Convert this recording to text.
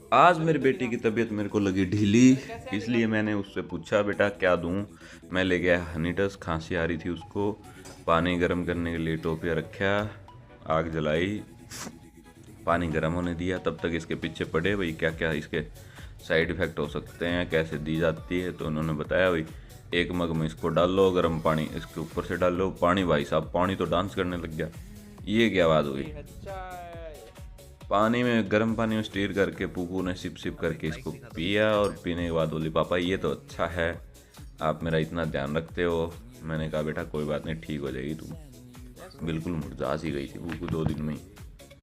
आज मेरी बेटी की तबीयत मेरे को लगी ढीली, इसलिए मैंने उससे पूछा बेटा क्या दूँ। मैं ले गया हनी टस, खांसी आ रही थी उसको। पानी गर्म करने के लिए टोपिया रखा, आग जलाई, पानी गर्म होने दिया। तब तक इसके पीछे पड़े भाई क्या क्या इसके साइड इफ़ेक्ट हो सकते हैं, कैसे दी जाती है। तो उन्होंने बताया भाई एक मग में इसको डालो, गर्म पानी इसके ऊपर से डालो। पानी भाई साहब, पानी तो डांस करने लग गया। ये क्या बात हुई। पानी में, गर्म पानी में स्टीर करके पूपू ने सिप सिप करके इसको पिया, और पीने के बाद बोली पापा ये तो अच्छा है, आप मेरा इतना ध्यान रखते हो। मैंने कहा बेटा कोई बात नहीं, ठीक हो जाएगी। तुम बिल्कुल मुरझा सी गई थी पूपू 2 दिन में ही।